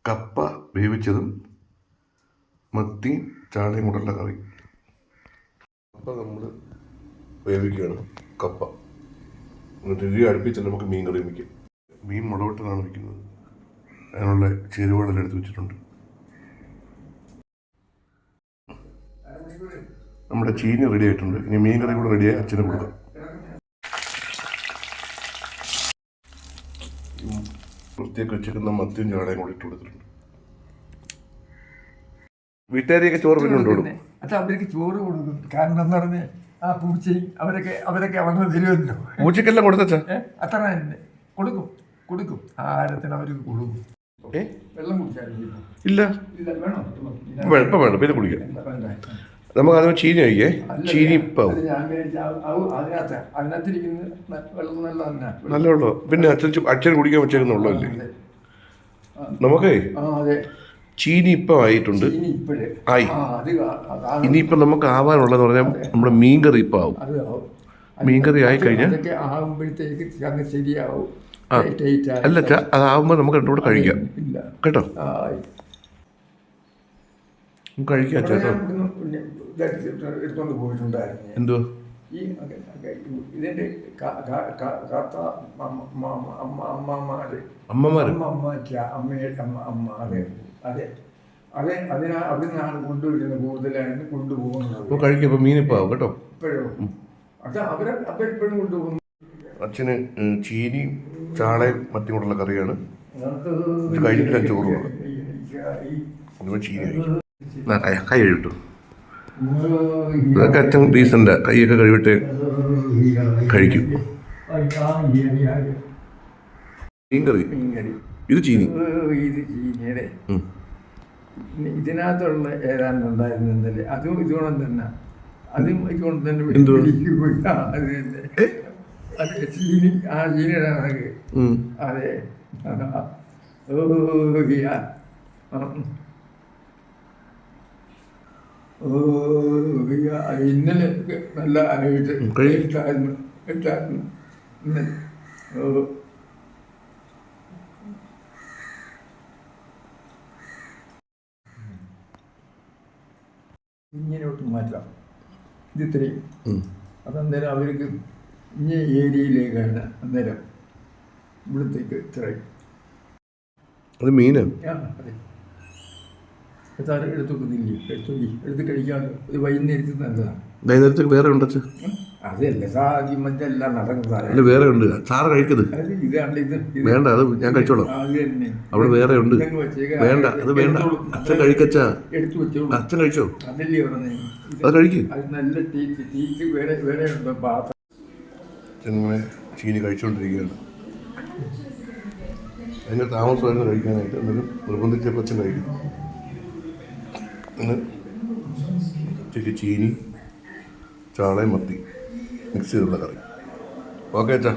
കപ്പ വേവിച്ചതും മത്തി ചാളയും കൊണ്ടുള്ള കറി. കപ്പ നമ്മൾ വേവിക്കുകയാണ്. കപ്പ എന്നിട്ട് അടുപ്പിച്ചിട്ട് നമുക്ക് മീൻ കറി വയ്ക്കാം. മീൻ മുളവിട്ടതാണ് വയ്ക്കുന്നത്. അതിനുള്ള ചേരുവകളെല്ലാം എടുത്ത് വെച്ചിട്ടുണ്ട്. നമ്മുടെ ചീനി റെഡി ആയിട്ടുണ്ട്. ഇനി മീൻ കറി കൂടെ റെഡിയായി അച്ഛന് കൊടുക്കാം. വൃത്തിയൊക്കെ വെച്ചിരിക്കുന്ന മത്തിയും ചാളയും കൂടി ഇട്ട് കൊടുത്തിട്ടുണ്ട്. വീട്ടുകാരെയൊക്കെ ചോറ് പിന്നെ കൊണ്ടുകൊടുക്കും. അവർക്ക് ചോറ് കൊടുക്കും. കാരണം എന്ന് പറഞ്ഞ് ആ പൂച്ചയും അവരൊക്കെ അവിടെ തരുമല്ലോ. പൂച്ചക്കെല്ലാം കൊടുത്തച്ചാ അത്ര തന്നെ കൊടുക്കും. ആഹാരത്തിന് അവർക്ക് കൊടുക്കും. വെള്ളം കുടിച്ചാലും ഇല്ല ഇപ്പം വേണം, പിന്നെ കുടിക്കാം. നമുക്ക് അതിന് ചീനി കഴിക്കേ. ചീനി ഇപ്പം നല്ല വെള്ളം. പിന്നെ അച്ഛൻ കുടിക്കാൻ വെച്ചേക്കുന്ന വെള്ളമല്ലേ. നമുക്കേ ചീനി ഇപ്പം ആയിട്ടുണ്ട്. ഇനിയിപ്പം നമുക്ക് ആവാനുള്ളതെന്ന് പറഞ്ഞാൽ നമ്മുടെ മീൻകറി ഇപ്പം ആവും. മീൻകറി ആയിക്കഴിഞ്ഞാൽ ശരിയാവും. അല്ല അതാവുമ്പോൾ നമുക്ക് രണ്ടും കൂടെ കഴിക്കാം കേട്ടോ. കഴിക്കാം ചേട്ടാ. എടുത്തോണ്ട് പോയിട്ടുണ്ടായിരുന്നു. എന്തോ ഇതിന്റെ അമ്മമാര് അതെ അവിടെ നിന്നാണ് കൊണ്ടുവരുന്നത്. കൂടുതലായിരുന്നു കൊണ്ടുപോകുന്നത്. കഴിക്കും. മീനിപ്പോ ആവും കേട്ടോ. ഇപ്പോഴും അത് അവരെപ്പോഴും കൊണ്ടുപോകുന്നു. അച്ഛന് ചീനി ചാളയും മത്തി കൊണ്ടുള്ള കറിയാണ്. ഇത് കഴിഞ്ഞിട്ട് ചോറ് കൊടുക്കും. ചീനി കൈ കഴിവിട്ടു. ഇതൊക്കെ അച്ഛൻ ഡീസൻ്റ്. കൈയൊക്കെ കഴിവിട്ട് കഴിക്കും. മീൻകറി. ഇത് ചീനി. ചീനിയുടെ ഇതിനകത്തുള്ള ഏതാണ്ട് ഉണ്ടായിരുന്നു ഇന്നലെ. അതും ഇതുകൊണ്ട് തന്നെ ഇതുകൊണ്ട് തന്നെ അത് തന്നെ. അതെ ചീനി. ആ ചീനിയുടെ കണക്ക്. അതെ. ഇന്നലെ നല്ല ആയിട്ട് ഇട്ടായിരുന്നു ഇന്നലെ. ഇങ്ങനെയോട്ട് മാറ്റാം. ഇത് ഇത്രയും. അതന്നേരം അവർക്ക് ഇന്ന ഏരിയയിലേക്കാണ് അന്നേരം ഇവിടത്തേക്ക് ഇത്രയും. അത് മീനാണ്. അതെ. എടുത്ത് വെക്കുന്നില്ലേ? എടുത്ത് കഴിക്കാൻ. ഇത് വൈകുന്നേരത്തിൽ നല്ലതാണ്. വൈകുന്നേരത്തേക്ക് വേറെ ഉണ്ട്. അതല്ല സാധ്യം മറ്റെല്ലാം നടക്കുന്നതാണ്. അല്ല വേറെ ഉണ്ട്. സാറ് കഴിക്കുന്നത് വേണ്ട. അത് ഞാൻ കഴിച്ചോളാം. അവിടെ വേറെ ഉണ്ട്. വേണ്ട അത് വേണ്ട. അച്ഛൻ കഴിക്കച്ചാ. എടുത്തു വെച്ചോളൂ. അച്ഛൻ കഴിച്ചോ? അതല്ലേ പറഞ്ഞേ. അത് കഴിക്കും. അത് നല്ല ടീക്ക് വേറെ ഉണ്ടോ പാത്രം. അച്ഛനിങ്ങനെ ചീനി കഴിച്ചുകൊണ്ടിരിക്കുകയാണ്. അതിൻ്റെ താമസമായിരുന്നു കഴിക്കാനായിട്ട്. എന്നാലും നിർബന്ധിച്ചപ്പോൾ അച്ഛൻ കഴിക്കും. ഇന്ന് ഉച്ചയ്ക്ക് ചീനി ചാളയും മത്തി മിക്സ് ചെയ്തുള്ള കറി. ഓക്കെ അച്ഛാ.